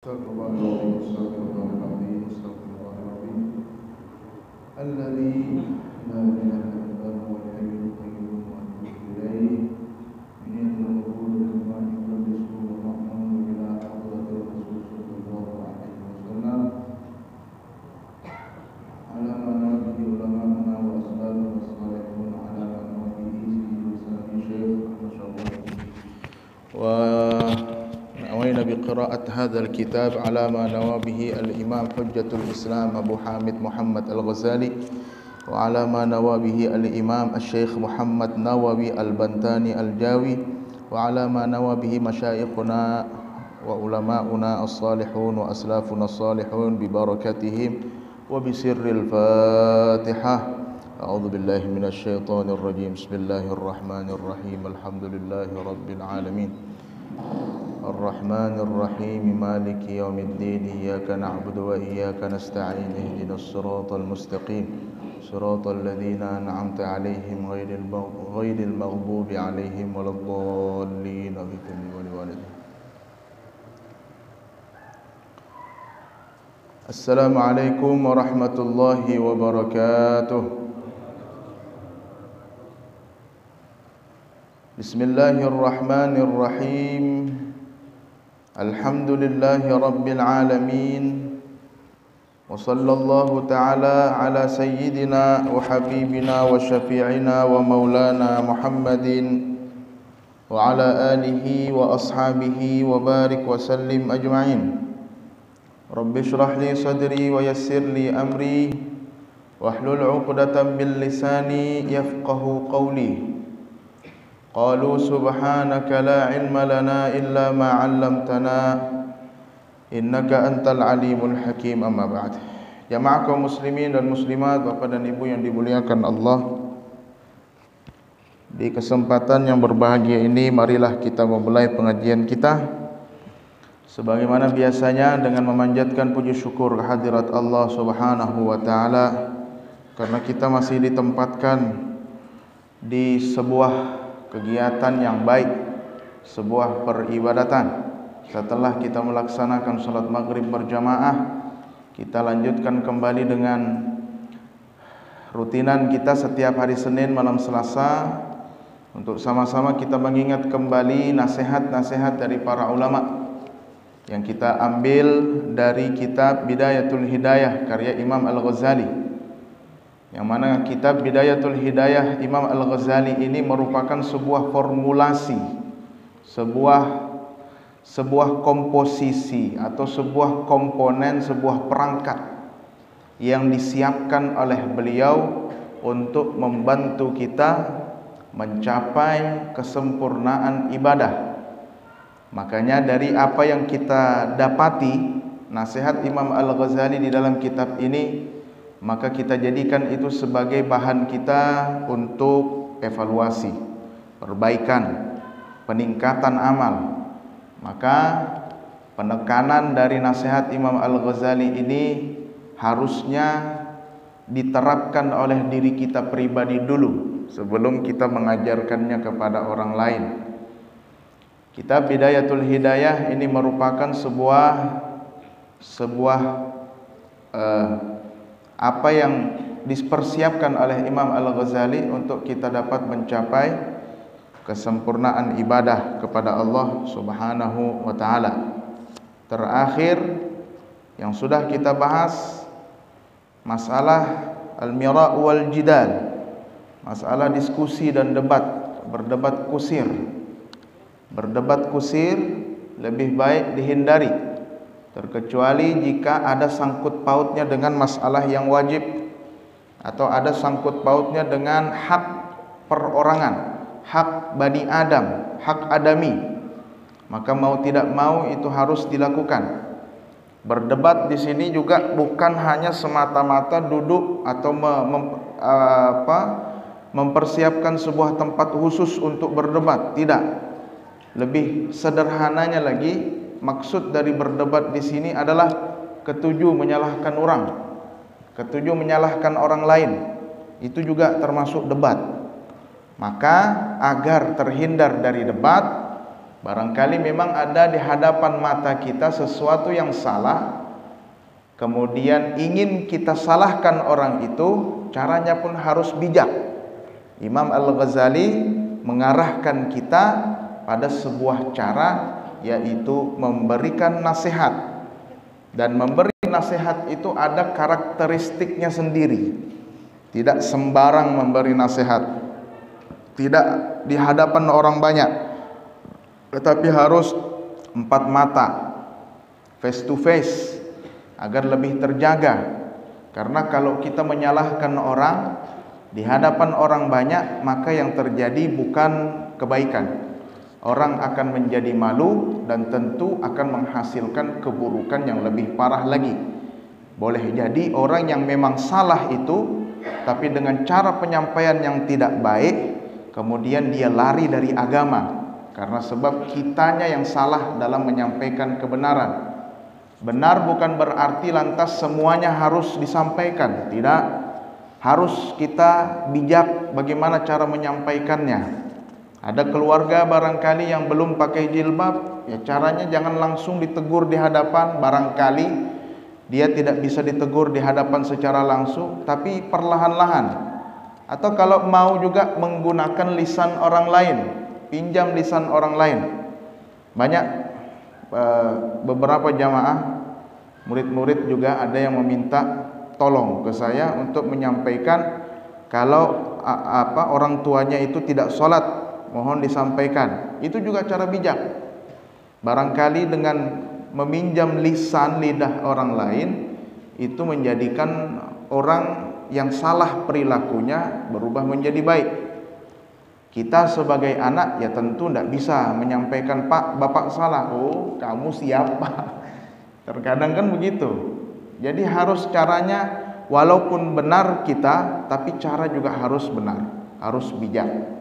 Astagfirullahaladzim, astagfirullahaladzim, astagfirullahaladzim. Alladzi la ilaha illa huwa al-hayyul qayyum wa atubu ilayh. Min al-qulub ma yuqaddisu wa ma'munu ila hadratir Rasul sallallahu alaihi wasallam. Ala manabihi ulama'una wa ashabihi wa salihun ala manabihi sayyidina Syekh وأوينا بقراءة هذا الكتاب على ما نوى به الإمام حجة الإسلام أبو حامد محمد الغزالي وعلى ما نوى به الإمام الشيخ محمد نووي البنتاني الجاوي وعلى ما نوى به مشايخنا وعلماؤنا الصالحون وأسلافنا الصالحون ببركتهم وبسر الفاتحة. أعوذ بالله من الشيطان الرجيم. بسم الله الرحمن الرحيم. الحمد لله رب العالمين الرحمن الرحيم مالك يوم الدين. إياك نعبد وإياك نستعين. اهدنا الصراط المستقيم صراط الذين أنعمت عليهم غير المغضوب عليهم ولا الضالين. السلام عليكم ورحمة الله وبركاته. بسم الله الرحمن الرحيم. الحمد لله رب العالمين. وصلى الله تعالى على سيدنا وحبيبنا وشفيعنا ومولانا محمد وعلى آله وأصحابه وبارك وسلم أجمعين. رب اشرح لي صدري ويسر لي أمري واحلل عقدة من لساني يفقه قولي. قالوا سبحانك لا علم لنا إلا ما علمتنا إنك أنت العليم الحكيم. أما بعد. Jamaah kaum muslimin dan muslimat, bapak dan ibu yang dimuliakan Allah, di kesempatan yang berbahagia ini marilah kita memulai pengajian kita sebagaimana biasanya dengan memanjatkan puji syukur kehadirat Allah Subhanahu wa taala karena kita masih ditempatkan di sebuah kegiatan yang baik, sebuah peribadatan. Setelah kita melaksanakan salat maghrib berjamaah, kita lanjutkan kembali dengan rutinan kita setiap hari Senin malam Selasa untuk sama-sama kita mengingat kembali nasihat-nasihat dari para ulama yang kita ambil dari kitab Bidayatul Hidayah karya Imam Al-Ghazali, yang mana kitab Bidayatul Hidayah Imam Al-Ghazali ini merupakan sebuah formulasi, sebuah komposisi atau sebuah komponen, sebuah perangkat yang disiapkan oleh beliau untuk membantu kita mencapai kesempurnaan ibadah. Makanya dari apa yang kita dapati nasihat Imam Al-Ghazali di dalam kitab ini, maka kita jadikan itu sebagai bahan kita untuk evaluasi, perbaikan, peningkatan amal. Maka penekanan dari nasihat Imam Al-Ghazali ini harusnya diterapkan oleh diri kita pribadi dulu sebelum kita mengajarkannya kepada orang lain. Kitab Bidayatul Hidayah ini merupakan sebuah apa yang dipersiapkan oleh Imam Al-Ghazali untuk kita dapat mencapai kesempurnaan ibadah kepada Allah Subhanahu wa taala. Terakhir yang sudah kita bahas masalah al-mira' wal jidal, masalah diskusi dan debat, berdebat kusir. Berdebat kusir lebih baik dihindari, terkecuali jika ada sangkut pautnya dengan masalah yang wajib atau ada sangkut pautnya dengan hak perorangan, hak Bani Adam, hak adami, maka mau tidak mau itu harus dilakukan. Berdebat di sini juga bukan hanya semata-mata duduk atau mempersiapkan sebuah tempat khusus untuk berdebat, tidak. Lebih sederhananya lagi, maksud dari berdebat di sini adalah ketujuh menyalahkan orang, ketujuh menyalahkan orang lain. Itu juga termasuk debat. Maka agar terhindar dari debat, Barangkali memang ada di hadapan mata kita sesuatu yang salah, kemudian ingin kita salahkan orang itu, caranya pun harus bijak. Imam Al-Ghazali mengarahkan kita pada sebuah cara, yaitu memberikan nasihat. Dan memberi nasihat itu ada karakteristiknya sendiri. Tidak sembarang memberi nasihat, tidak di hadapan orang banyak, tetapi harus empat mata, face to face, agar lebih terjaga. Karena kalau kita menyalahkan orang di hadapan orang banyak, maka yang terjadi bukan kebaikan. Orang akan menjadi malu dan tentu akan menghasilkan keburukan yang lebih parah lagi. Boleh jadi orang yang memang salah itu, tapi dengan cara penyampaian yang tidak baik, kemudian dia lari dari agama, karena sebab kitanya yang salah dalam menyampaikan kebenaran. Benar bukan berarti lantas semuanya harus disampaikan, tidak. Harus kita bijak bagaimana cara menyampaikannya. Ada keluarga barangkali yang belum pakai jilbab, ya caranya jangan langsung ditegur di hadapan. Barangkali dia tidak bisa ditegur di hadapan secara langsung, tapi perlahan-lahan. Atau kalau mau juga menggunakan lisan orang lain, pinjam lisan orang lain. Banyak beberapa jamaah, murid-murid juga ada yang meminta tolong ke saya untuk menyampaikan kalau orang tuanya itu tidak sholat, mohon disampaikan. Itu juga cara bijak. Barangkali dengan meminjam lisan lidah orang lain, itu menjadikan orang yang salah perilakunya berubah menjadi baik. Kita sebagai anak ya tentu tidak bisa menyampaikan, Pak, Bapak salah. Oh, kamu siapa? Terkadang kan begitu. Jadi harus caranya, walaupun benar kita, tapi cara juga harus benar, harus bijak.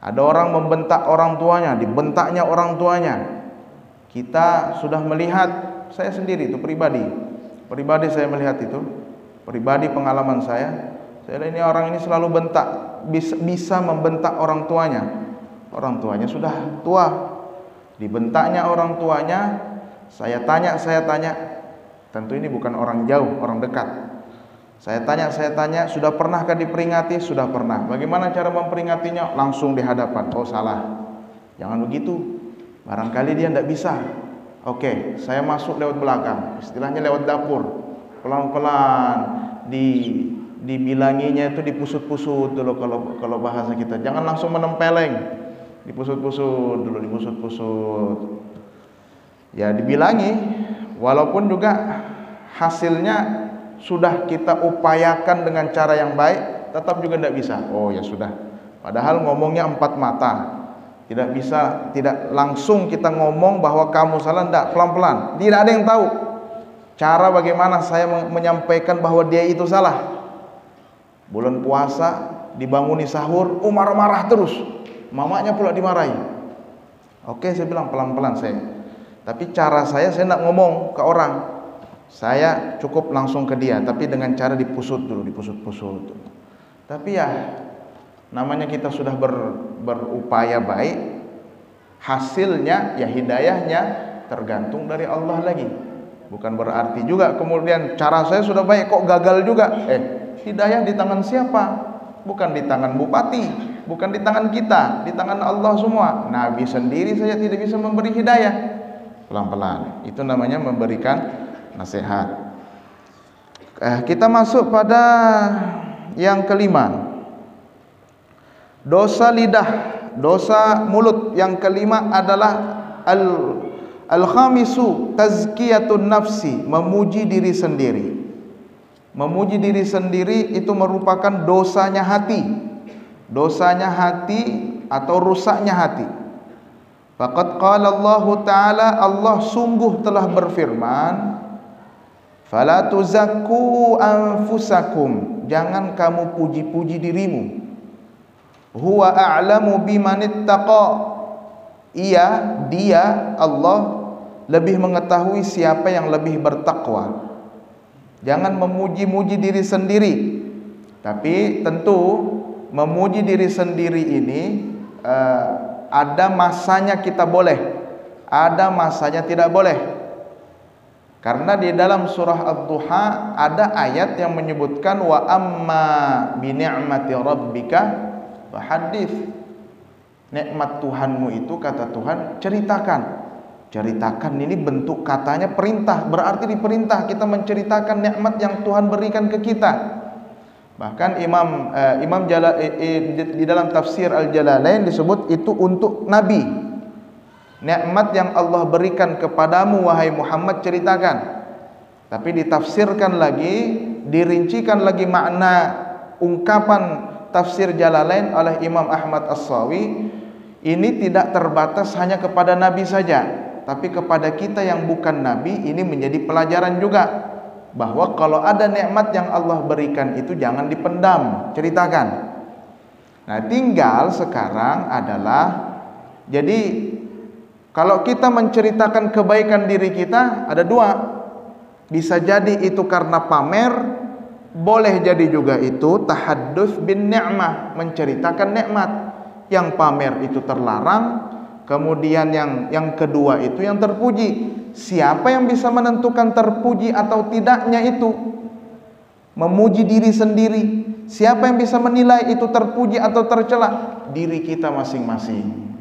Ada orang membentak orang tuanya, dibentaknya orang tuanya. Kita sudah melihat, saya sendiri itu pribadi saya melihat itu, pribadi pengalaman saya lihat ini orang ini selalu bentak, bisa membentak orang tuanya. Orang tuanya sudah tua, dibentaknya orang tuanya. Saya tanya, tentu ini bukan orang jauh, orang dekat. Saya tanya, sudah pernahkah diperingati? Sudah pernah. Bagaimana cara memperingatinya? Langsung di hadapan. Oh, salah. Jangan begitu. Barangkali dia tidak bisa. Oke, saya masuk lewat belakang. Istilahnya lewat dapur. Pelan-pelan dibilanginya itu dipusut-pusut dulu kalau bahasa kita. Jangan langsung menempeleng. Dipusut-pusut dulu, dipusut-pusut. Ya, dibilangi, walaupun juga hasilnya sudah kita upayakan dengan cara yang baik, tetap juga tidak bisa. Oh ya sudah, padahal ngomongnya empat mata, tidak bisa, tidak langsung kita ngomong bahwa kamu salah, tidak, pelan-pelan. Tidak ada yang tahu cara bagaimana saya menyampaikan bahwa dia itu salah. Bulan puasa dibanguni sahur, marah-marah terus, mamanya pula dimarahi. Oke, saya bilang pelan-pelan saya. Tapi cara saya tidak ngomong ke orang, saya cukup langsung ke dia, tapi dengan cara dipusut dulu, dipusut-pusut. Tapi ya namanya kita sudah berupaya baik, hasilnya ya hidayahnya tergantung dari Allah lagi. Bukan berarti juga kemudian cara saya sudah baik kok gagal juga. Hidayah di tangan siapa? Bukan di tangan bupati, bukan di tangan kita, di tangan Allah semua. Nabi sendiri saja tidak bisa memberi hidayah. Pelan-pelan, itu namanya memberikan nasihat. Kita masuk pada yang kelima, dosa lidah, dosa mulut. Yang kelima adalah al-khamisu tazkiyatun nafsi, memuji diri sendiri. Memuji diri sendiri itu merupakan dosanya hati. Dosanya hati atau rusaknya hati. Faqad qala Allah Ta'ala, Allah sungguh telah berfirman, fala tuzakku anfusakum, jangan kamu puji-puji dirimu. Huwa a'lamu bimanittaqa, dia Allah lebih mengetahui siapa yang lebih bertakwa. Jangan memuji-muji diri sendiri. Tapi tentu memuji diri sendiri ini Ada masanya kita boleh, ada masanya tidak boleh. Karena di dalam surah Ad-Duha ada ayat yang menyebutkan wa amma bi ni'mati rabbika fahaddits. Nikmat Tuhanmu itu, kata Tuhan, ceritakan. Ceritakan ini bentuk katanya perintah, berarti diperintah kita menceritakan nikmat yang Tuhan berikan ke kita. Bahkan di dalam tafsir Al-Jalalain disebut itu untuk Nabi. Nikmat yang Allah berikan kepadamu wahai Muhammad, ceritakan. Tapi ditafsirkan lagi, dirincikan lagi makna ungkapan tafsir Jalalain oleh Imam Ahmad As-Sawi. Ini tidak terbatas hanya kepada Nabi saja, tapi kepada kita yang bukan Nabi ini menjadi pelajaran juga, bahwa kalau ada nikmat yang Allah berikan itu jangan dipendam, ceritakan. Nah, tinggal sekarang adalah, jadi kalau kita menceritakan kebaikan diri kita ada dua. Bisa jadi itu karena pamer, boleh jadi juga itu tahadduts bin ni'mah, menceritakan nikmat. Yang pamer itu terlarang. Kemudian yang kedua itu yang terpuji. Siapa yang bisa menentukan terpuji atau tidaknya itu? Memuji diri sendiri. Siapa yang bisa menilai itu terpuji atau tercela? Diri kita masing-masing.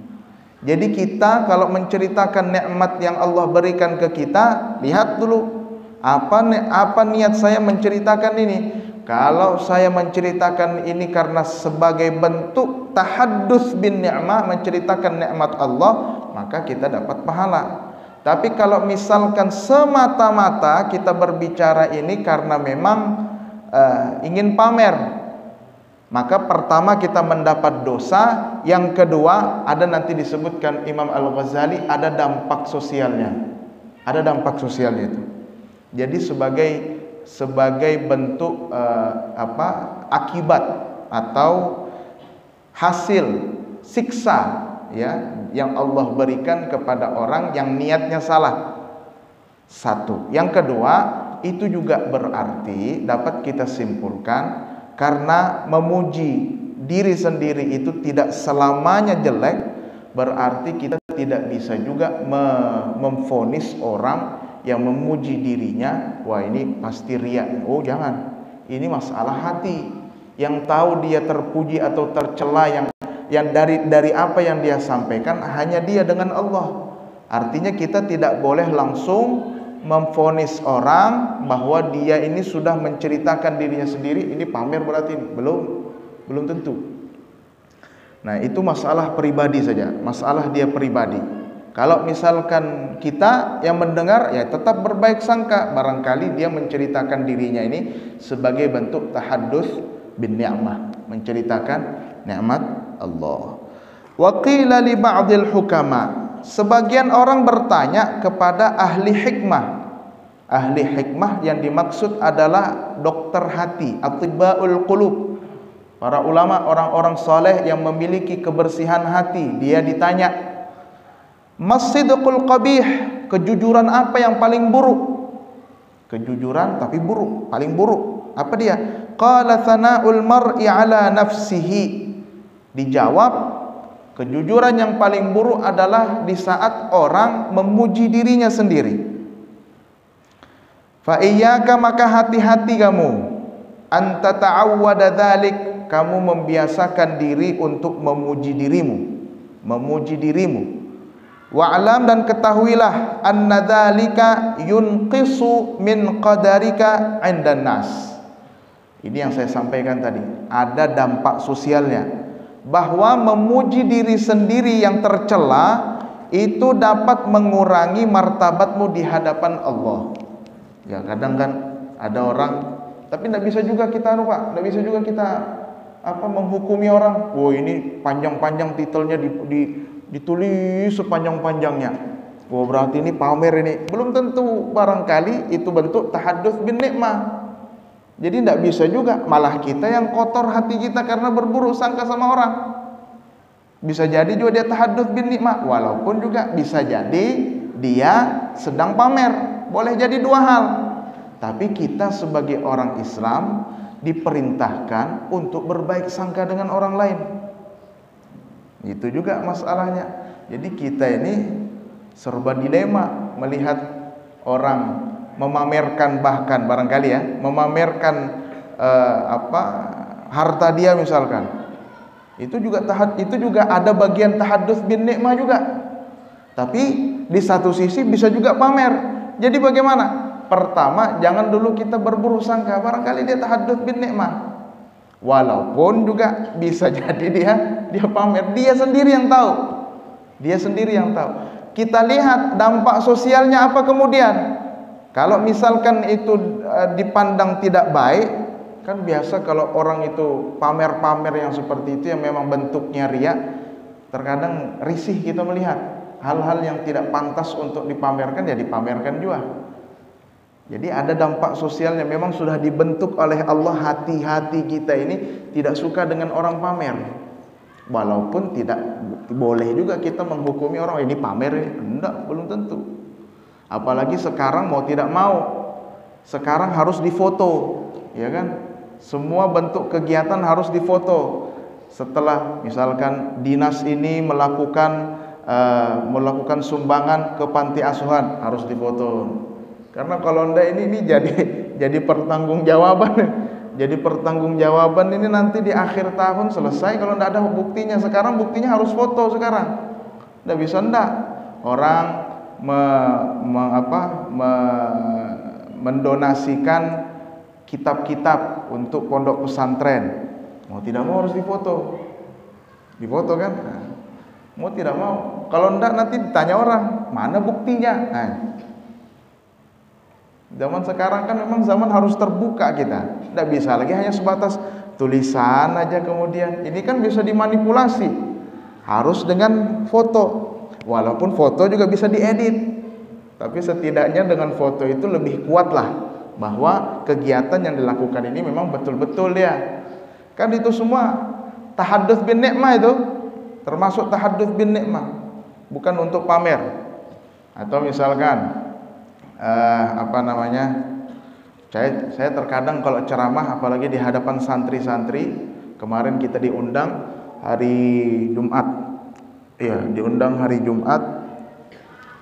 Jadi kita kalau menceritakan nikmat yang Allah berikan ke kita, lihat dulu apa niat saya menceritakan ini. Kalau saya menceritakan ini karena sebagai bentuk tahadduts bin ni'mah, menceritakan nikmat Allah, maka kita dapat pahala. Tapi kalau misalkan semata-mata kita berbicara ini karena memang ingin pamer, maka pertama kita mendapat dosa. Yang kedua, ada nanti disebutkan Imam Al-Ghazali, ada dampak sosialnya. Ada dampak sosialnya itu. Jadi sebagai bentuk akibat atau hasil siksa ya yang Allah berikan kepada orang yang niatnya salah. Satu. Yang kedua, itu juga berarti dapat kita simpulkan karena memuji diri sendiri itu tidak selamanya jelek, berarti kita tidak bisa juga memvonis orang yang memuji dirinya, wah ini pasti riya. Oh jangan, ini masalah hati. Yang tahu dia terpuji atau tercela yang dari apa yang dia sampaikan hanya dia dengan Allah. Artinya kita tidak boleh langsung memvonis orang bahwa dia ini sudah menceritakan dirinya sendiri, ini pamer berarti ini. Belum tentu. Nah, itu masalah pribadi saja, masalah dia pribadi. Kalau misalkan kita yang mendengar, ya tetap berbaik sangka, barangkali dia menceritakan dirinya ini sebagai bentuk tahadduts bin ni'mah, menceritakan nikmat Allah. Wa qila li ba'dil hukama, sebagian orang bertanya kepada ahli hikmah. Ahli hikmah yang dimaksud adalah dokter hati, atibbaul qulub. Para ulama, orang-orang saleh yang memiliki kebersihan hati. Dia ditanya, Mas-sidqul qabih, kejujuran apa yang paling buruk? Kejujuran tapi buruk, paling buruk. Apa dia? Qala thana'ul mar'i ala nafsihi. Dijawab, kejujuran yang paling buruk adalah di saat orang memuji dirinya sendiri. Fa iyyaka, maka hati-hati kamu, anta ta'awwada dzalik, kamu membiasakan diri untuk memuji dirimu, memuji dirimu. Wa'lam, dan ketahuilah, anna dzalika yunqisu min qadarika 'indan nas. Ini yang saya sampaikan tadi, ada dampak sosialnya, bahwa memuji diri sendiri yang tercela itu dapat mengurangi martabatmu di hadapan Allah. Ya, kadang kan ada orang, tapi tidak bisa juga kita lupa, tidak bisa juga kita menghukumi orang. Oh ini panjang-panjang titelnya ditulis sepanjang-panjangnya. Oh berarti ini pamer ini. Belum tentu, barangkali itu bentuk tahadduts bin ni'mah. Jadi tidak bisa juga, malah kita yang kotor hati kita karena berburuk sangka sama orang. Bisa jadi juga dia tahadduts bin ni'mah, walaupun juga bisa jadi dia sedang pamer. Boleh jadi dua hal. Tapi kita sebagai orang Islam diperintahkan untuk berbaik sangka dengan orang lain. Itu juga masalahnya. Jadi kita ini serba dilema melihat orang memamerkan, bahkan barangkali ya, memamerkan harta dia misalkan. Itu juga ada bagian tahadduts bin nikmah juga. Tapi di satu sisi bisa juga pamer. Jadi bagaimana? Pertama, jangan dulu kita berburuk sangka, barangkali dia tahadduts bin nikmah. Walaupun juga bisa jadi dia pamer, dia sendiri yang tahu. Dia sendiri yang tahu. Kita lihat dampak sosialnya apa kemudian. Kalau misalkan itu dipandang tidak baik, kan biasa kalau orang itu pamer-pamer yang seperti itu yang memang bentuknya riya, terkadang risih kita melihat hal-hal yang tidak pantas untuk dipamerkan, ya dipamerkan juga. Jadi ada dampak sosialnya, memang sudah dibentuk oleh Allah. Hati-hati kita ini tidak suka dengan orang pamer. Walaupun tidak boleh juga kita menghukumi orang ini pamer, enggak, belum tentu. Apalagi sekarang mau tidak mau, sekarang harus difoto, ya kan? Semua bentuk kegiatan harus difoto. Setelah misalkan dinas ini melakukan sumbangan ke panti asuhan, harus difoto. Karena kalau enggak ini jadi pertanggungjawaban. Jadi pertanggungjawaban ini nanti di akhir tahun selesai kalau enggak ada buktinya. Sekarang buktinya harus foto sekarang. Enggak bisa enggak. Orang mendonasikan kitab-kitab untuk pondok pesantren. Mau tidak mau harus difoto. Difoto kan? Nah, mau tidak mau. Kalau enggak nanti ditanya orang, mana buktinya? Nah, zaman sekarang kan memang zaman harus terbuka kita. Tidak bisa lagi hanya sebatas tulisan aja kemudian. Ini kan bisa dimanipulasi. Harus dengan foto. Walaupun foto juga bisa diedit. Tapi setidaknya dengan foto itu lebih kuat lah bahwa kegiatan yang dilakukan ini memang betul-betul ya. Kan itu semua tahadduts bin nikmah itu. Termasuk tahadduts bin nikmah. Bukan untuk pamer. Atau misalkan saya terkadang kalau ceramah, apalagi di hadapan santri-santri, kemarin kita diundang hari Jumat, ya diundang hari Jumat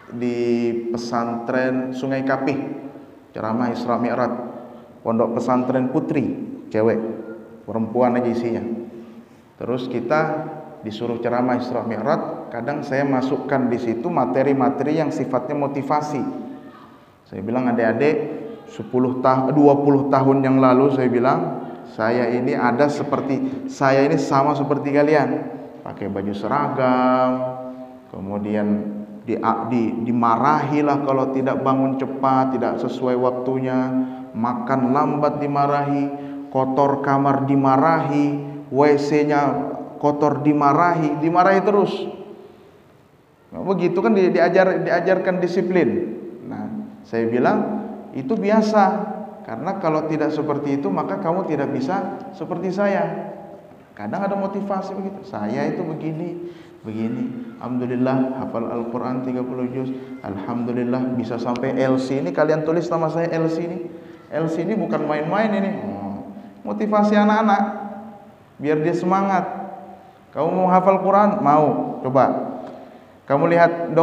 di pesantren Sungai Kapih, ceramah Isra Mi'raj, pondok pesantren putri, cewek, perempuan aja isinya. Terus kita disuruh ceramah Isra Mi'raj, kadang saya masukkan di situ materi-materi yang sifatnya motivasi. Saya bilang adik-adik 20 tahun yang lalu saya bilang saya ini sama seperti kalian, pakai baju seragam, kemudian dimarahilah kalau tidak bangun cepat, tidak sesuai waktunya, makan lambat dimarahi, kotor kamar dimarahi, WC-nya kotor dimarahi terus. Nah, begitu kan diajarkan disiplin. Saya bilang itu biasa, karena kalau tidak seperti itu maka kamu tidak bisa seperti saya. Kadang ada motivasi begitu. Saya itu begini. Alhamdulillah hafal Al-Quran 30 juz. Alhamdulillah bisa sampai LC ini. Kalian tulis nama saya LC ini. LC ini bukan main-main ini. Motivasi anak-anak biar dia semangat. Kamu mau hafal Quran? Mau? Coba. Kamu lihat,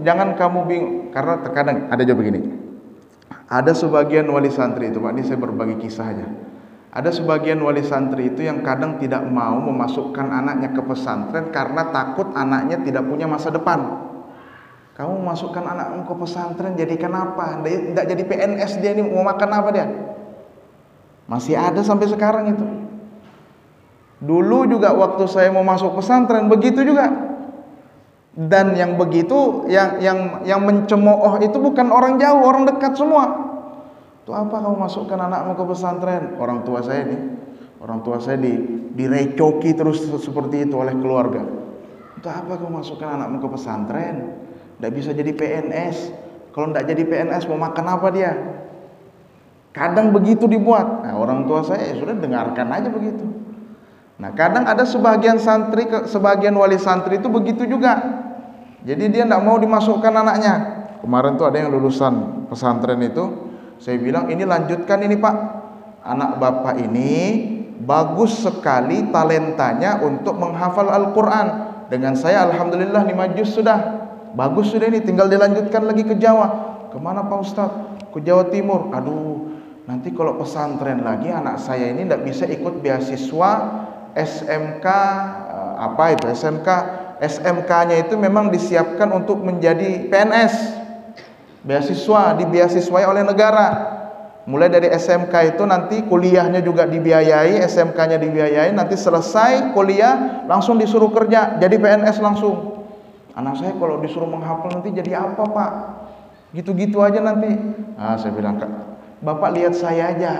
jangan kamu bingung. Karena terkadang ada juga begini. Ada sebagian wali santri itu, Pak, ini saya berbagi kisah aja. Ada sebagian wali santri itu yang kadang tidak mau memasukkan anaknya ke pesantren karena takut anaknya tidak punya masa depan. Kamu masukkan anakmu ke pesantren jadi kenapa? Tidak jadi PNS dia, ini mau makan apa dia? Masih ada sampai sekarang itu. Dulu juga waktu saya mau masuk pesantren begitu juga. Dan yang begitu, yang mencemooh itu bukan orang jauh, orang dekat semua. Itu apa kamu masukkan anakmu ke pesantren? Orang tua saya direcoki terus seperti itu oleh keluarga. Itu apa kamu masukkan anakmu ke pesantren? Tidak bisa jadi PNS. Kalau tidak jadi PNS mau makan apa dia? Kadang begitu dibuat. Nah, orang tua saya sudah dengarkan aja begitu. Nah, kadang ada sebagian wali santri itu begitu juga. Jadi dia tidak mau dimasukkan anaknya. Kemarin tuh ada yang lulusan pesantren itu, saya bilang ini lanjutkan ini Pak. Anak Bapak ini bagus sekali talentanya untuk menghafal Al-Quran. dengan saya alhamdulillah 5 juz sudah. Bagus sudah ini, tinggal dilanjutkan lagi ke Jawa. Kemana Pak Ustadz? Ke Jawa Timur. Aduh, nanti kalau pesantren lagi anak saya ini tidak bisa ikut beasiswa SMK apa itu SMK. SMK-nya itu memang disiapkan untuk menjadi PNS. Beasiswa dibiasiswai oleh negara. Mulai dari SMK itu nanti kuliahnya juga dibiayai, SMK-nya dibiayai, nanti selesai kuliah langsung disuruh kerja jadi PNS langsung. Anak saya kalau disuruh menghafal nanti jadi apa Pak? Gitu-gitu aja nanti. Nah, saya bilang, Bapak lihat saya aja.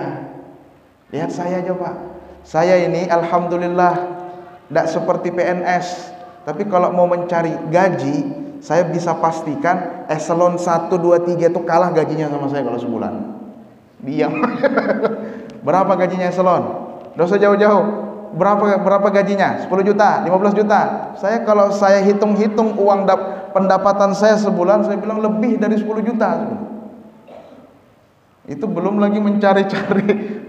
Lihat saya aja Pak. Saya ini alhamdulillah tidak seperti PNS. Tapi kalau mau mencari gaji, saya bisa pastikan eselon 1, 2, 3 itu kalah gajinya sama saya kalau sebulan. Diam. Berapa gajinya eselon? Nggak usah jauh-jauh. Berapa gajinya? 10 juta, 15 juta. Saya kalau saya hitung-hitung uang pendapatan saya sebulan, saya bilang lebih dari 10 juta. Itu belum lagi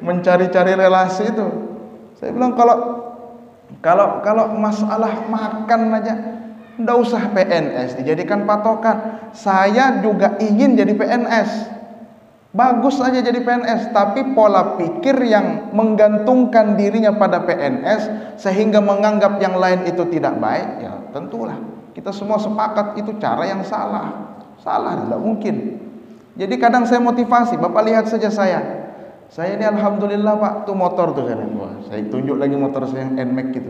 mencari-cari relasi itu. Saya bilang kalau masalah makan aja nggak usah PNS dijadikan patokan. Saya juga ingin jadi PNS. Bagus aja jadi PNS, tapi pola pikir yang menggantungkan dirinya pada PNS sehingga menganggap yang lain itu tidak baik, ya tentulah kita semua sepakat itu cara yang salah, tidak mungkin. Jadi kadang saya motivasi, Bapak lihat saja saya ini alhamdulillah Pak, tuh motor tuh saya tunjuk lagi motor saya yang NMAX gitu.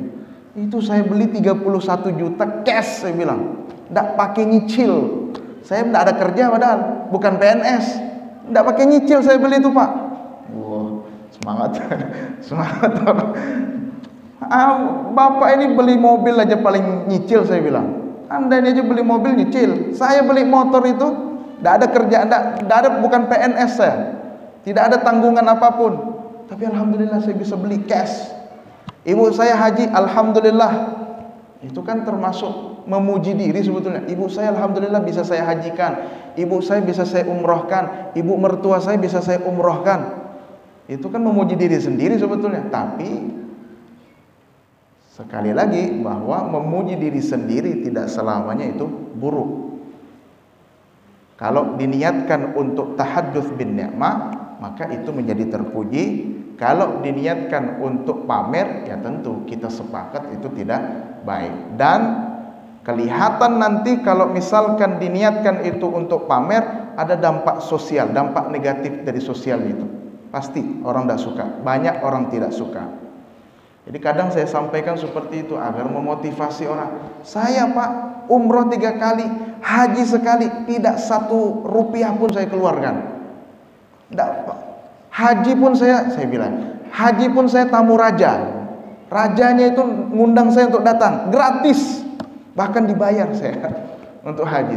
Itu saya beli 31 juta cash, saya bilang, tidak pakai nyicil. Saya tidak ada kerja padahal, bukan PNS. Tidak pakai nyicil saya beli itu Pak. Wah, semangat. Semangat. Bapak ini beli mobil aja paling nyicil, saya bilang. Anda ini aja beli mobil nyicil. Saya beli motor itu tidak ada kerja, tidak ada, bukan PNS saya. Tidak ada tanggungan apapun. Tapi alhamdulillah saya bisa beli cash. Ibu saya haji, alhamdulillah. Itu kan termasuk memuji diri sebetulnya. Ibu saya alhamdulillah bisa saya hajikan, ibu saya bisa saya umrohkan, ibu mertua saya bisa saya umrohkan. Itu kan memuji diri sendiri sebetulnya. Tapi sekali lagi bahwa memuji diri sendiri tidak selamanya itu buruk. Kalau diniatkan untuk tahadduts bin ni'mah, maka itu menjadi terpuji. Kalau diniatkan untuk pamer, ya tentu kita sepakat itu tidak baik. Dan kelihatan nanti kalau misalkan diniatkan itu untuk pamer, ada dampak sosial, dampak negatif dari sosial itu. Pasti orang tidak suka, banyak orang tidak suka. Jadi kadang saya sampaikan seperti itu agar memotivasi orang. Saya Pak, umroh 3 kali, haji sekali, tidak 1 rupiah pun saya keluarkan. Tidak Pak. Haji pun saya bilang, haji pun saya tamu raja. Rajanya itu ngundang saya untuk datang, gratis. Bahkan dibayar saya untuk haji.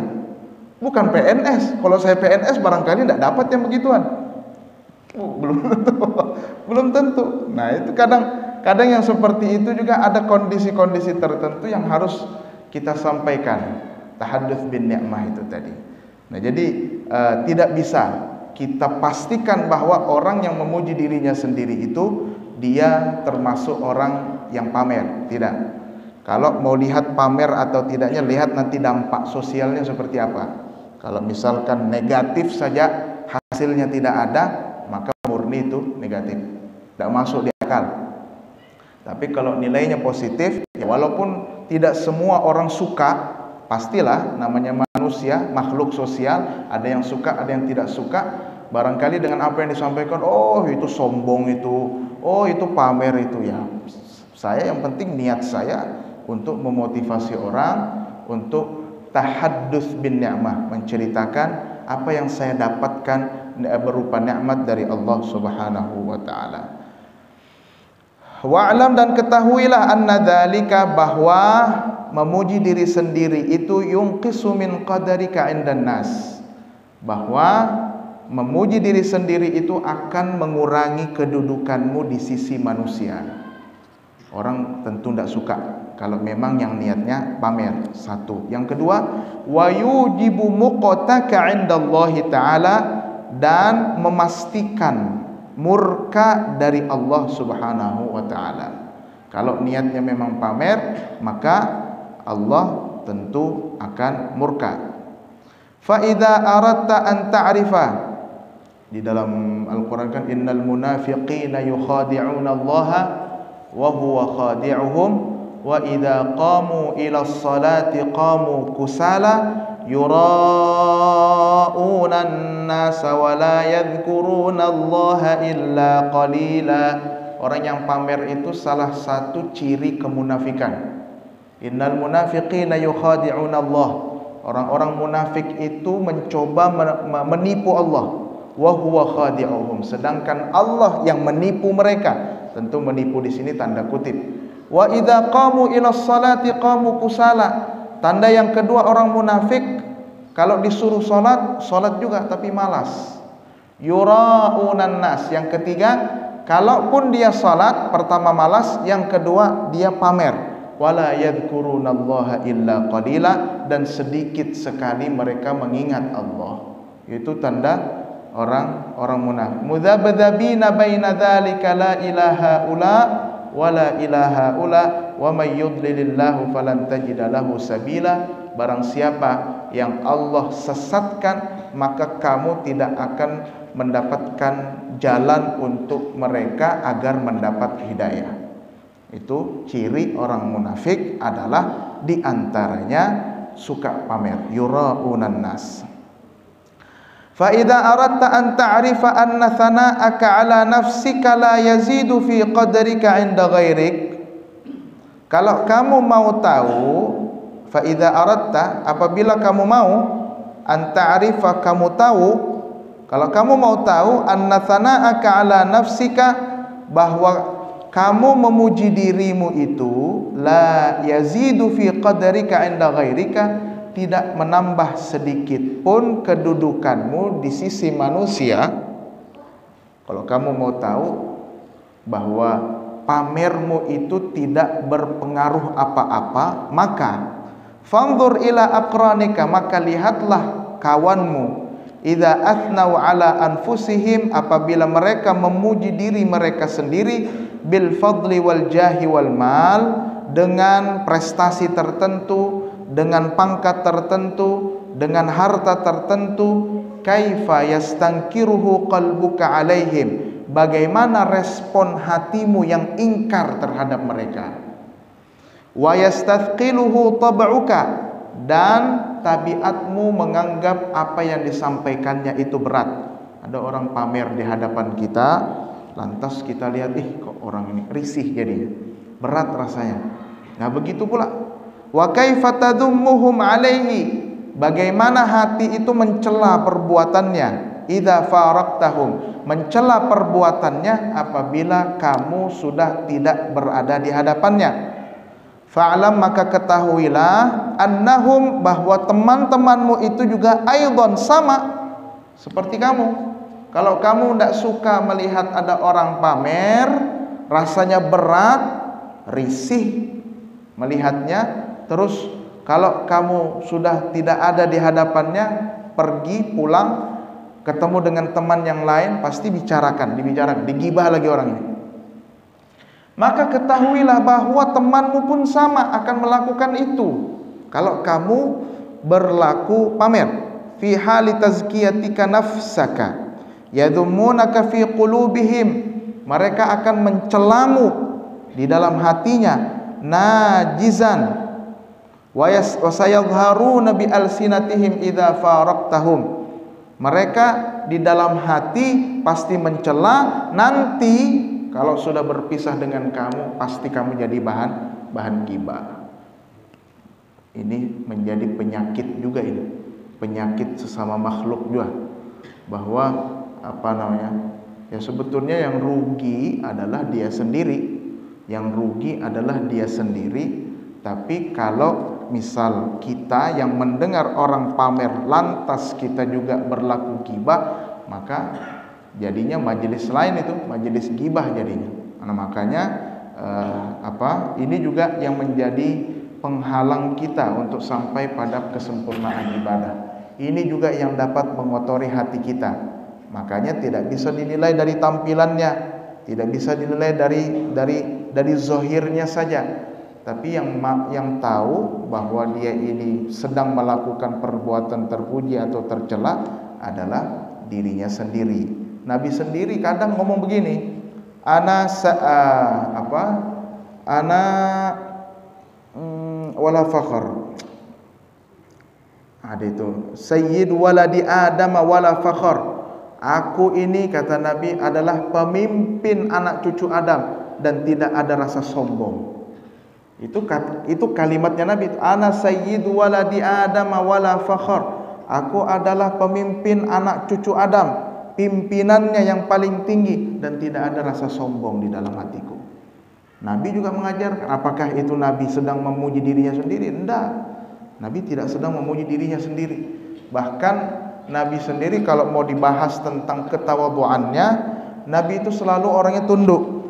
Bukan PNS. Kalau saya PNS barangkali tidak dapat yang begituan. Belum tentu. Nah, itu kadang yang seperti itu juga ada kondisi-kondisi tertentu yang harus kita sampaikan. Tahadduts bin ni'mah itu tadi. Nah, jadi tidak bisa kita pastikan bahwa orang yang memuji dirinya sendiri itu dia termasuk orang yang pamer. Tidak. Kalau mau lihat pamer atau tidaknya, lihat nanti dampak sosialnya seperti apa. Kalau misalkan negatif saja, hasilnya tidak ada, maka murni itu negatif, tidak masuk di akal. Tapi kalau nilainya positif, ya walaupun tidak semua orang suka, pastilah namanya manusia, makhluk sosial, ada yang suka, ada yang tidak suka. Barangkali dengan apa yang disampaikan, oh itu sombong itu, oh itu pamer itu, ya saya yang penting niat saya untuk memotivasi orang, untuk tahadduts bin ni'mah, menceritakan apa yang saya dapatkan berupa nikmat dari Allah Subhanahu wa taala. Wa'lam, dan ketahuilah anna dzalika, bahwa memuji diri sendiri itu yunqisu min qadarika indan nas, bahwa memuji diri sendiri itu akan mengurangi kedudukanmu di sisi manusia. Orang tentu tidak suka kalau memang yang niatnya pamer. Satu. Yang kedua, wa yujibu muqtaka 'indallahi ta'ala, dan memastikan murka dari Allah Subhanahu wa taala. Kalau niatnya memang pamer, maka Allah tentu akan murka. Fa idza aradta an ta'rifa, di dalam Al-Qur'an kan innal munafiqina yukhadi'una Allah wa huwa khadi'uhum wa idza qamu ila sholati qamu kusala yura'una an-nasa wa la yadhkuruna Allah illa qalila. Orang yang pamer itu salah satu ciri kemunafikan. Innal munafiqina yukhadi'una Allah. Orang-orang munafik itu mencoba menipu Allah. Wa huwa khadi'uhum, sedangkan Allah yang menipu mereka. Tentu menipu di sini tanda kutip. Wa idza qamu ila sholati qamu kusala. Tanda yang kedua orang munafik, kalau disuruh salat juga tapi malas. Yura'unan nas. Yang ketiga, kalaupun dia salat, pertama malas, yang kedua dia pamer. Wala yadhkurunallaha illa qalila, dan sedikit sekali mereka mengingat Allah. Itu tanda orang munafik. Mudzabdzabina baina dzalika la ilaha ula wa la ilaha ula wa may yudlilillahu falan tajida lahu sabila. Barang siapa yang Allah sesatkan, maka kamu tidak akan mendapatkan jalan untuk mereka agar mendapat hidayah. Itu ciri orang munafik adalah diantaranya suka pamer, yura'unan nas. Fa idza aradta an ta'rifa anna thana'aka 'ala nafsika la yazidu fi qadrika 'inda ghairik. Kalau kamu mau tahu, fa idza aradta, apabila kamu mau, an ta'rifa, kamu tahu, kalau kamu mau tahu, anna thana'aka 'ala nafsika, bahwa kamu memuji dirimu itu la yazidu fi qadarika 'inda ghairika, tidak menambah sedikit pun kedudukanmu di sisi manusia. Kalau kamu mau tahu bahwa pamermu itu tidak berpengaruh apa-apa, maka fanzur ila aqranika, maka lihatlah kawanmu. Idza athnau ala anfusihim, apabila mereka memuji diri mereka sendiri, bil fadli wal jahi wal mal, dengan prestasi tertentu, dengan pangkat tertentu, dengan harta tertentu, kaifa yastankiruhu qalbuka alaihim, bagaimana respon hatimu yang ingkar terhadap mereka. Wa yastathqiluhu tab'uka, dan tabiatmu menganggap apa yang disampaikannya itu berat. Ada orang pamer di hadapan kita, lantas kita lihat, kok orang ini risih jadinya, berat rasanya. Nah begitu pula, wa kaifa tadhummuhum alaihi, bagaimana hati itu mencela perbuatannya. Idza faraqtahum, mencela perbuatannya apabila kamu sudah tidak berada di hadapannya. Fa'lam, maka ketahuilah, annahum, bahwa teman-temanmu itu juga aidan, sama seperti kamu. Kalau kamu tidak suka melihat ada orang pamer, rasanya berat, risih melihatnya, terus kalau kamu sudah tidak ada di hadapannya, pergi pulang, ketemu dengan teman yang lain, pasti dibicarakan, digibah lagi orang ini. Maka ketahuilah bahwa temanmu pun sama akan melakukan itu kalau kamu berlaku pamer. Fi hali tazkiyatika nafsaka yadhummunaka fi qulubihim, mereka akan mencelamu di dalam hatinya, najizan wa sayadharuna bi alsinatihim idza faraqtahum, mereka di dalam hati pasti mencela, nanti kalau sudah berpisah dengan kamu, pasti kamu jadi bahan gibah. Ini menjadi penyakit juga, ini penyakit sesama makhluk juga, bahwa ya sebetulnya yang rugi adalah dia sendiri, Tapi kalau misal kita yang mendengar orang pamer, lantas kita juga berlaku gibah, maka jadinya majelis lain itu majelis gibah jadinya. Nah, makanya ini juga yang menjadi penghalang kita untuk sampai pada kesempurnaan ibadah. Ini juga yang dapat mengotori hati kita. Makanya tidak bisa dinilai dari tampilannya, tidak bisa dinilai dari zahirnya saja, Tapi yang tahu bahwa dia ini sedang melakukan perbuatan terpuji atau tercela adalah dirinya sendiri. Nabi sendiri kadang ngomong begini, ana wala fakhr. Ada itu, sayyid waladi adam wala fakhr. Aku ini, kata Nabi, adalah pemimpin anak cucu Adam dan tidak ada rasa sombong. Itu kalimatnya Nabi. Ana sayyidu waladi Adam wala fakhr. Aku adalah pemimpin anak cucu Adam, pimpinannya yang paling tinggi dan tidak ada rasa sombong di dalam hatiku. Nabi juga mengajarkan. Apakah itu Nabi sedang memuji dirinya sendiri? Tidak. Nabi tidak sedang memuji dirinya sendiri. Bahkan Nabi sendiri kalau mau dibahas tentang ketawadhuannya, Nabi itu selalu orangnya tunduk,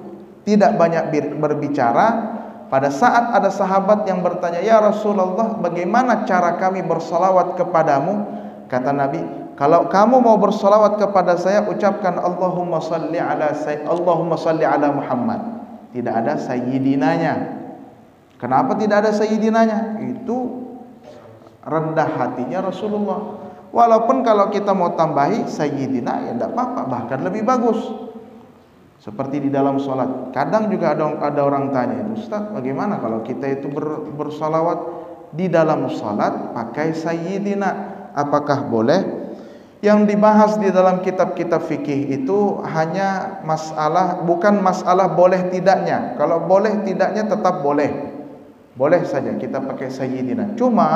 tidak banyak berbicara. Pada saat ada sahabat yang bertanya, "Ya Rasulullah, bagaimana cara kami bersalawat kepadamu?" Kata Nabi, "Kalau kamu mau bersalawat kepada saya, ucapkan Allahumma salli ala Muhammad." Tidak ada sayyidinanya. Kenapa tidak ada sayyidinanya? Itu rendah hatinya Rasulullah. Walaupun kalau kita mau tambahi sayyidina, ya tidak apa-apa, bahkan lebih bagus. Seperti di dalam sholat, kadang juga ada orang tanya, Ustaz, bagaimana kalau kita itu bersalawat di dalam sholat pakai sayyidina, apakah boleh? Yang dibahas di dalam kitab-kitab fikih itu hanya bukan masalah boleh tidaknya. Kalau boleh tidaknya tetap boleh, boleh saja kita pakai sayyidina. Cuma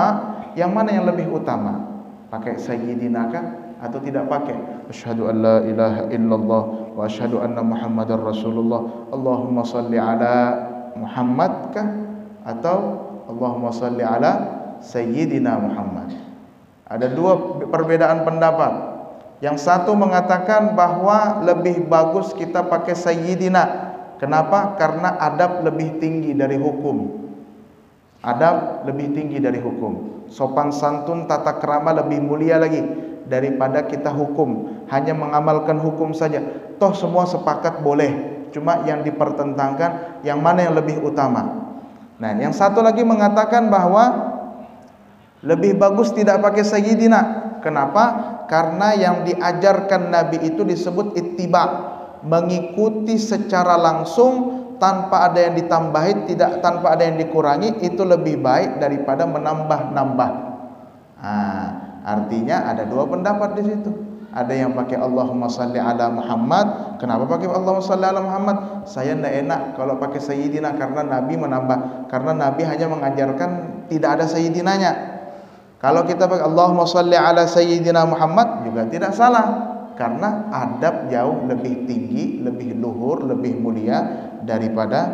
yang mana yang lebih utama, pakai sayyidina kah atau tidak pakai? Asyhadu an la ilaha illallah wa asyhadu anna Muhammadar Rasulullah. Allahumma salli ala Muhammad kah atau Allahumma salli ala Sayyidina Muhammad? Ada dua perbedaan pendapat. Yang satu mengatakan bahwa lebih bagus kita pakai Sayyidina. Kenapa? Karena adab lebih tinggi dari hukum. Adab lebih tinggi dari hukum. Sopan santun, tata krama lebih mulia lagi daripada kita hukum, hanya mengamalkan hukum saja. Toh semua sepakat boleh, cuma yang dipertentangkan yang mana yang lebih utama. Nah, yang satu lagi mengatakan bahwa lebih bagus tidak pakai sayyidina. Kenapa? Karena yang diajarkan Nabi itu disebut ittiba, mengikuti secara langsung tanpa ada yang ditambahi, tanpa ada yang dikurangi, itu lebih baik daripada menambah-nambah. Artinya ada dua pendapat di situ. Ada yang pakai Allahumma salli ala Muhammad. Kenapa pakai Allahumma salli ala Muhammad? Saya tidak enak kalau pakai sayyidina karena Nabi menambah. Karena Nabi hanya mengajarkan tidak ada sayyidinanya. Kalau kita pakai Allahumma salli ala sayyidina Muhammad juga tidak salah, karena adab jauh lebih tinggi, lebih luhur, lebih mulia daripada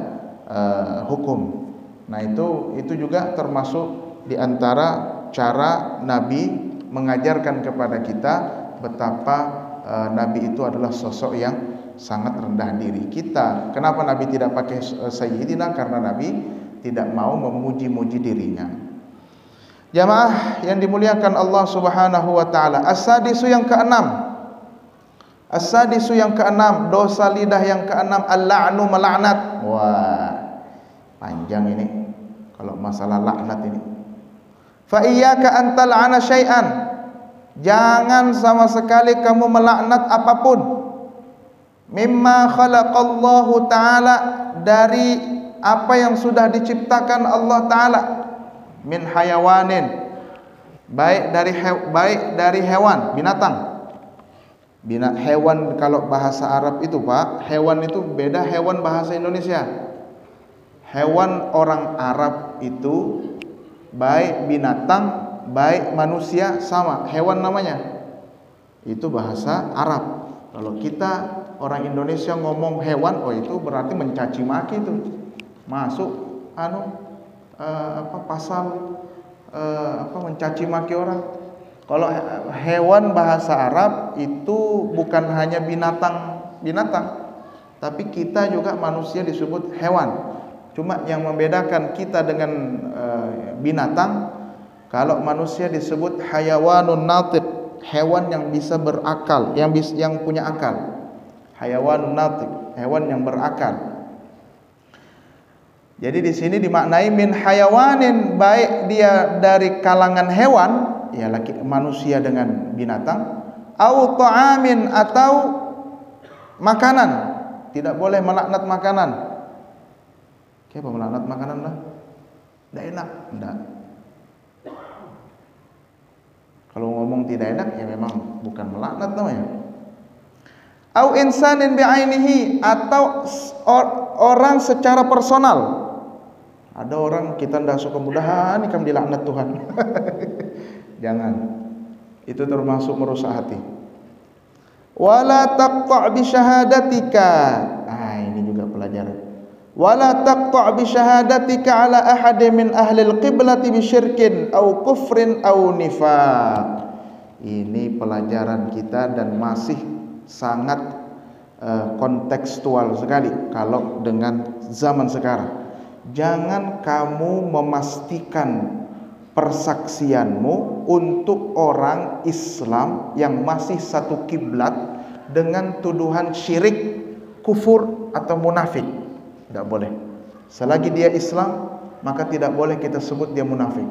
hukum. Nah, itu juga termasuk di antara cara Nabi mengajarkan kepada kita betapa Nabi itu adalah sosok yang sangat rendah diri. Kita, kenapa Nabi tidak pakai sayyidina? Karena Nabi tidak mau memuji-muji dirinya. Jamaah yang dimuliakan Allah Subhanahu wa taala. As-sadisu yang keenam. As-sadisu yang keenam, dosa lidah yang keenam, al-la'nu melaknat. Wah, panjang ini kalau masalah laknat ini. Fa iyyaka an tal'ana syai'an. Jangan sama sekali kamu melaknat apapun. Mimma khalaqallahu ta'ala, dari apa yang sudah diciptakan Allah taala. Min hayawanin, baik dari hewan, binatang. Hewan kalau bahasa Arab itu, Pak, hewan itu beda hewan bahasa Indonesia. Hewan orang Arab itu baik binatang, baik manusia sama, hewan namanya. Itu bahasa Arab. Kalau kita orang Indonesia ngomong hewan, oh itu berarti mencaci maki itu. Masuk pasal mencaci maki orang. Kalau hewan bahasa Arab itu bukan hanya binatang, tapi kita juga manusia disebut hewan. Cuma yang membedakan kita dengan binatang, kalau manusia disebut hayawanun natiq, hewan yang bisa berakal, yang punya akal. Hayawanun natiq, hewan yang berakal. Jadi di sini dimaknai min hayawanin, baik dia dari kalangan hewan, ya manusia dengan binatang, au ta'amin, atau makanan. Tidak boleh melaknat makanan. Kenapa melaknat makanan lah? Tidak enak, tidak. Kalau ngomong tidak enak ya memang bukan melaknat namanya. Au insanin bi'ainihi, atau orang secara personal. Ada orang kita ndak suka, mudahan ikam dilaknat Tuhan. Jangan. Itu termasuk merusak hati. Wala taqta' bi syahadatika. Ini juga pelajaran. Wala taqta' bi syahadatika ala ahadin min ahli al-qiblati bi syirkin au kufrin au nifaq. Ini pelajaran kita dan masih sangat kontekstual sekali kalau dengan zaman sekarang. Jangan kamu memastikan persaksianmu untuk orang Islam yang masih satu kiblat dengan tuduhan syirik, kufur atau munafik. Tidak boleh. Selagi dia Islam, maka tidak boleh kita sebut dia munafik.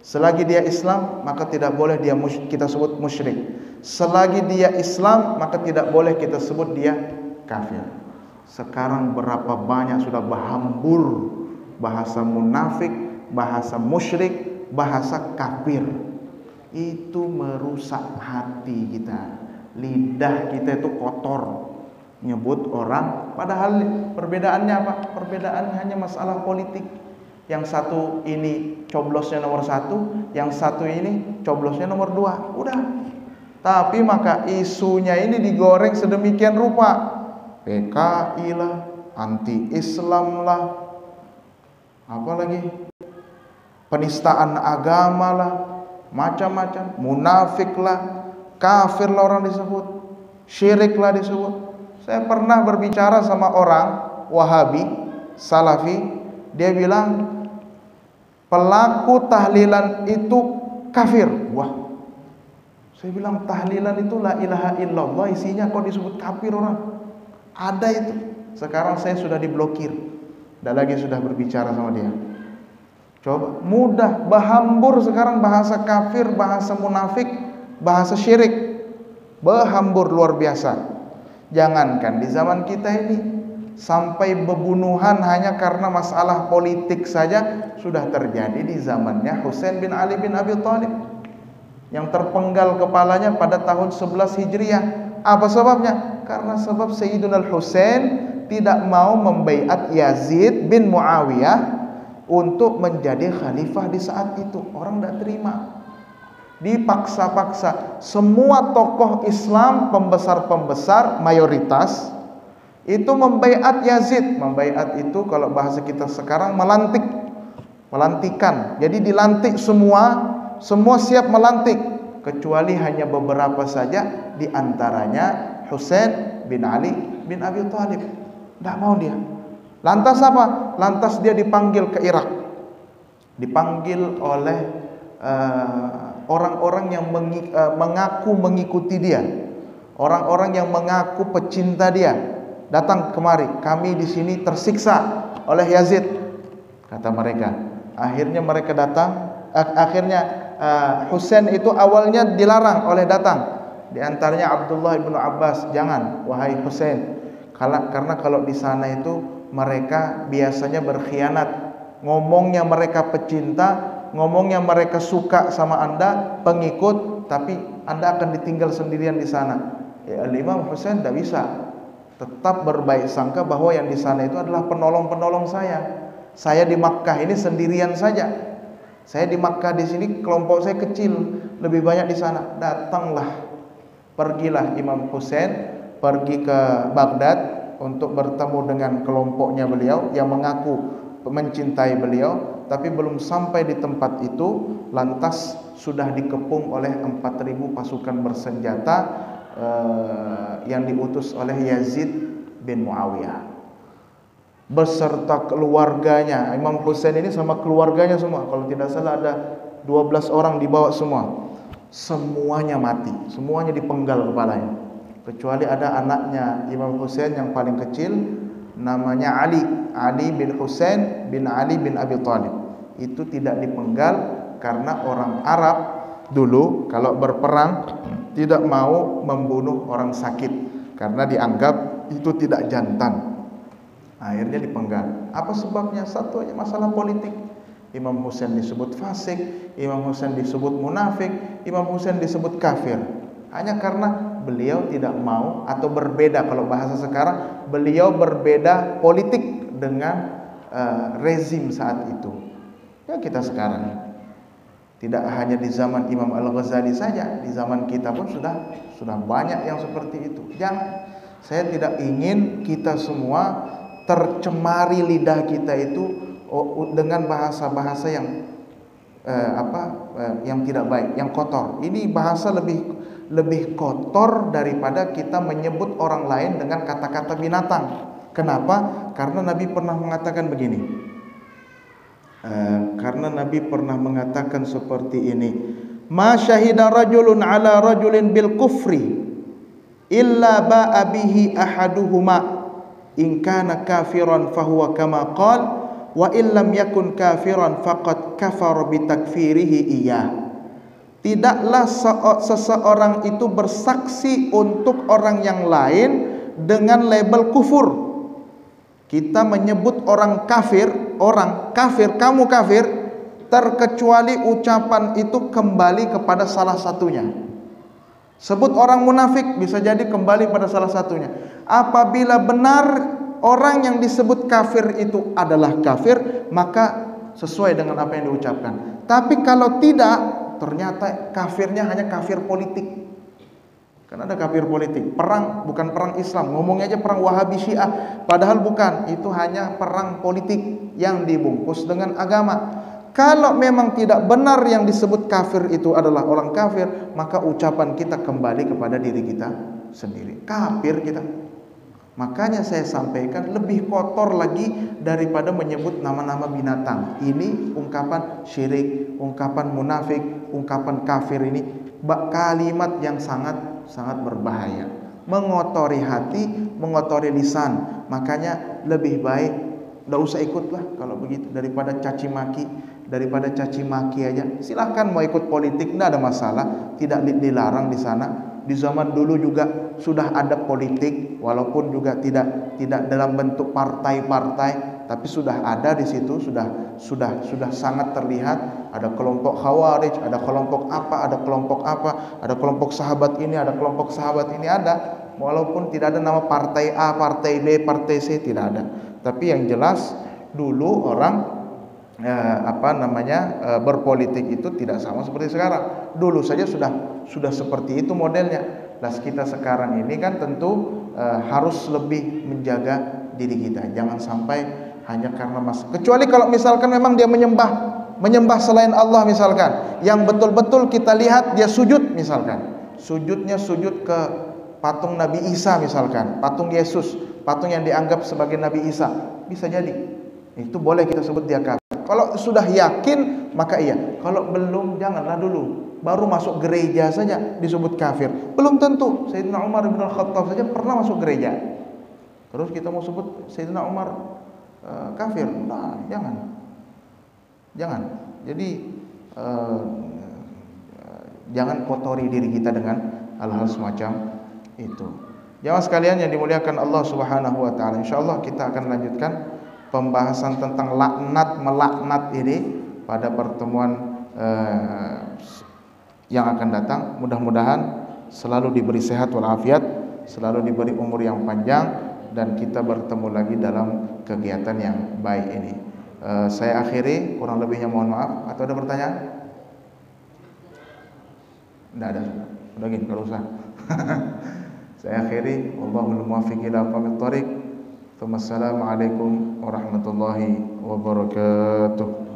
Selagi dia Islam, maka tidak boleh kita sebut musyrik. Selagi dia Islam, maka tidak boleh kita sebut dia kafir. Sekarang berapa banyak sudah berhambur bahasa munafik, bahasa musyrik, bahasa kafir. Itu merusak hati kita. Lidah kita itu kotor nyebut orang, padahal perbedaannya apa? Perbedaannya hanya masalah politik. Yang satu ini coblosnya nomor 1, yang satu ini coblosnya nomor 2. Udah. Tapi maka isunya ini digoreng sedemikian rupa. PKI lah, anti Islam lah, apalagi penistaan agama lah, macam-macam, munafik lah, kafir lah orang disebut, syirik lah disebut. Saya pernah berbicara sama orang Wahabi, Salafi, dia bilang pelaku tahlilan itu kafir. Wah, saya bilang tahlilan itu la ilaha illallah, isinya kok disebut kafir orang? Ada itu. Sekarang saya sudah diblokir. Tidak lagi sudah berbicara sama dia. Coba, mudah, berhambur sekarang bahasa kafir, bahasa munafik, bahasa syirik. Berhambur luar biasa. Jangankan di zaman kita ini, sampai pembunuhan hanya karena masalah politik saja sudah terjadi di zamannya Husain bin Ali bin Abi Thalib, yang terpenggal kepalanya pada tahun 11 Hijriah. Apa sebabnya? Karena sebab Sayyidina Husain tidak mau membaiat Yazid bin Muawiyah untuk menjadi khalifah di saat itu. Orang tidak terima, dipaksa-paksa. Semua tokoh Islam, pembesar-pembesar mayoritas itu membaiat Yazid. Membaiat itu kalau bahasa kita sekarang melantik, melantikan. Jadi dilantik semua siap melantik, kecuali hanya beberapa saja, di antaranya Husain bin Ali bin Abi Thalib. Tidak mau dia. Lantas apa? Lantas dia dipanggil ke Irak. Dipanggil oleh orang-orang yang mengaku mengikuti dia, orang-orang yang mengaku pecinta dia. Datang kemari, kami di sini tersiksa oleh Yazid, kata mereka. Akhirnya mereka datang. Akhirnya Husain itu awalnya dilarang oleh datang. Di antaranya Abdullah bin Abbas, jangan wahai Husain, karena kalau di sana itu mereka biasanya berkhianat. Ngomongnya mereka pecinta, ngomongnya mereka suka sama Anda, pengikut, tapi Anda akan ditinggal sendirian di sana. Ya, Imam Husain tidak bisa, tetap berbaik sangka bahwa yang di sana itu adalah penolong-penolong saya. Saya di Makkah ini sendirian saja. Saya di Makkah di sini kelompok saya kecil, lebih banyak di sana. Pergilah Imam Husain pergi ke Baghdad untuk bertemu dengan kelompoknya beliau yang mengaku mencintai beliau. Tapi belum sampai di tempat itu, lantas sudah dikepung oleh 4.000 pasukan bersenjata yang diutus oleh Yazid bin Muawiyah beserta keluarganya. Imam Husain ini sama keluarganya semua, kalau tidak salah ada 12 orang dibawa semua. Semuanya mati, semuanya dipenggal kepalanya, kecuali ada anaknya Imam Husain yang paling kecil, namanya Ali bin Husain bin Ali bin Abi Thalib. Itu tidak dipenggal karena orang Arab dulu kalau berperang tidak mau membunuh orang sakit karena dianggap itu tidak jantan. Akhirnya dipenggal. Apa sebabnya? Satu aja, masalah politik. Imam Husain disebut fasik, Imam Husain disebut munafik, Imam Husain disebut kafir. Hanya karena beliau tidak mau atau berbeda, kalau bahasa sekarang, beliau berbeda politik dengan rezim saat itu. Ya kita sekarang tidak hanya di zaman Imam Al-Ghazali saja, di zaman kita pun sudah banyak yang seperti itu. Jangan, saya tidak ingin kita semua tercemari lidah kita itu dengan bahasa-bahasa yang yang tidak baik, yang kotor. Ini bahasa lebih kotor daripada kita menyebut orang lain dengan kata-kata binatang. Kenapa? Karena Nabi pernah mengatakan begini. Karena Nabi pernah mengatakan seperti ini, ma syahida rajulun ala rajulin bil kufri illa ba'a bihi ahaduhuma in kana kafiran fahuwa kama qala wa illam yakun kafiran faqad kafara bi takfirihi iyah. Tidaklah seseorang itu bersaksi untuk orang yang lain dengan label kufur. Kita menyebut orang kafir, kamu kafir, terkecuali ucapan itu kembali kepada salah satunya. Sebut orang munafik, bisa jadi kembali pada salah satunya. Apabila benar orang yang disebut kafir itu adalah kafir, maka sesuai dengan apa yang diucapkan. Tapi kalau tidak, ternyata kafirnya hanya kafir politik. Kan ada kafir politik, perang bukan perang Islam, ngomongnya aja perang Wahabi Syiah, padahal bukan, itu hanya perang politik yang dibungkus dengan agama. Kalau memang tidak benar yang disebut kafir itu adalah orang kafir, maka ucapan kita kembali kepada diri kita sendiri. Kafir kita. Makanya saya sampaikan lebih kotor lagi daripada menyebut nama-nama binatang. Ini ungkapan syirik, ungkapan munafik, ungkapan kafir ini kalimat yang sangat berbahaya, mengotori hati, mengotori lisan. Makanya lebih baik tidak usah ikutlah kalau begitu, daripada caci maki aja. Silahkan mau ikut politik, tidak ada masalah, tidak dilarang di sana. Di zaman dulu juga sudah ada politik, walaupun juga tidak dalam bentuk partai-partai, tapi sudah ada di situ, sudah sangat terlihat. Ada kelompok Khawarij, ada kelompok apa, ada kelompok sahabat ini, ada kelompok sahabat ini, ada. Walaupun tidak ada nama partai A, partai B, partai C, tidak ada. Tapi yang jelas dulu orang berpolitik itu tidak sama seperti sekarang. Dulu saja sudah seperti itu modelnya. Nah, kita sekarang ini kan tentu harus lebih menjaga diri kita. Jangan sampai hanya karena kecuali kalau misalkan memang dia menyembah selain Allah, misalkan yang betul-betul kita lihat dia sujud, misalkan sujudnya sujud ke patung Nabi Isa, misalkan patung Yesus, patung yang dianggap sebagai Nabi Isa, bisa jadi itu boleh kita sebut dia kafir. Kalau sudah yakin maka iya, kalau belum janganlah dulu. Baru masuk gereja saja disebut kafir, belum tentu. Sayyidina Umar bin Al-Khattab saja pernah masuk gereja, terus kita mau sebut Sayyidina Umar kafir? Nah, jangan. Jadi jangan kotori diri kita dengan hal-hal semacam itu. Jamaah sekalian yang dimuliakan Allah Subhanahu wa taala, insyaallah kita akan lanjutkan pembahasan tentang melaknat ini pada pertemuan yang akan datang. Mudah-mudahan selalu diberi sehat walafiat, selalu diberi umur yang panjang, dan kita bertemu lagi dalam kegiatan yang baik ini. Saya akhiri, kurang lebihnya mohon maaf. Atau ada pertanyaan? Tidak ada. Udah gini, kalau usah. Saya akhiri, wallahul muwaffiq ila aqwamit thoriq. Assalamualaikum warahmatullahi wabarakatuh.